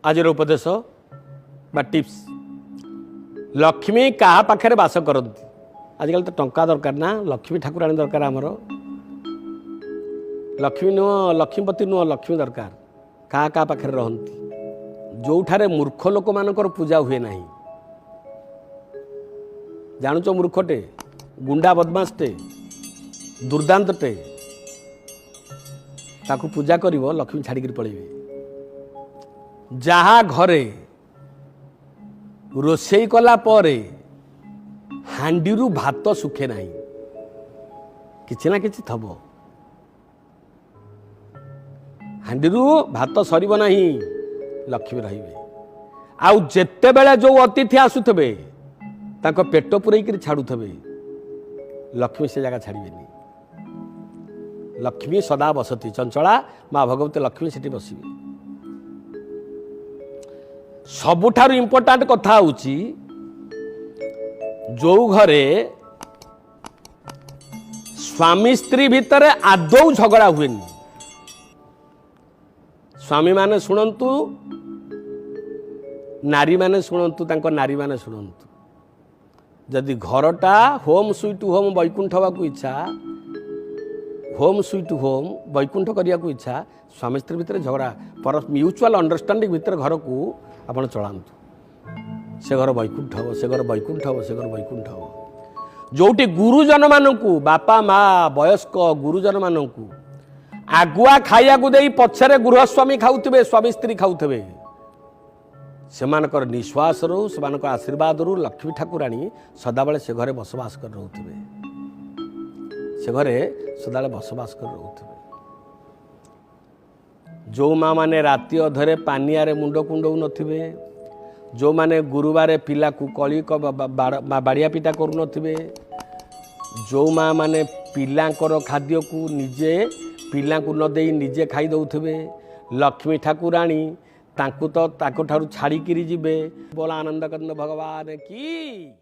आज उपदेश बा टिप्स लक्ष्मी क्या पाखे बास करती आजकल तो टंका दरकार ना लक्ष्मी ठाकुराणी दरकार आमर लक्ष्मी नुह लक्ष्मीपति नुह लक्ष्मी दरकार क्या पाखे रहती जो ठारे मूर्ख लोक मानकर पूजा हुए ना जानुच मूर्खटे गुंडा बदमाशटे दुर्दांतटे ताकू पूजा करिवो लक्ष्मी छाड़ी पड़े जहा घरे रोषेई कला परे हांडी भात सुखे ना किछि ना किछि थबो हांडी भात सरब ना लक्ष्मी रहिबे आउ जेते बेले जो अतिथि आसुथबे ताको पेट पुरैकरी छाड़ुथबे लक्ष्मी से जगह छाड़बेनी लक्ष्मी सदा बसती चंचला माँ भगवती लक्ष्मी सेठी बसिबे सबुठारु इंपोर्टांट कथा होची जो घरे स्वामी स्त्री भितर आदौ झगड़ा हुए स्वामी माने शुणंतु नारी माने शुणंतु तांको नारी माने शुणंतु जदि घरटा होम स्वीट होम वैकुंठ होगा इच्छा होम स्वीट होम वैकुंठ करिया को इच्छा स्वामी स्त्री भितर झगड़ा पर म्यूचुअल अंडरस्टैंडिंग भितर घर को आपण चलांतु से घर वैकुंठ हम से घर वैकुंठ हम से घर वैकुंठ हम जोटी गुरुजन मानू बापा माँ वयस्क गुरुजन मानू आगुआ खाइया को दे पछरे गृहस्वामी खाऊे स्वामी स्त्री खाऊे सेमानकर निश्वास रू सेमानकर आशीर्वाद रू लक्ष्मी ठाकुराणी सदाबले से घरे बसवास कर रोथे से घरे सदा बसवास कर रोथे जो माँ माने राति अधरे पानिया मुंड कुंडौ नथिबे जो माने गुरुवार पिला को कली बाड़िया पिटा करू नथिबे जो माँ माने पिलांकर खाद्य को निजे पिला को न देई निजे खाई दउथिबे लक्ष्मी ठाकुराणी तांकु तो ताको ठारू छाड़ी किरी जिबे बोला आनंद कंद भगवान की।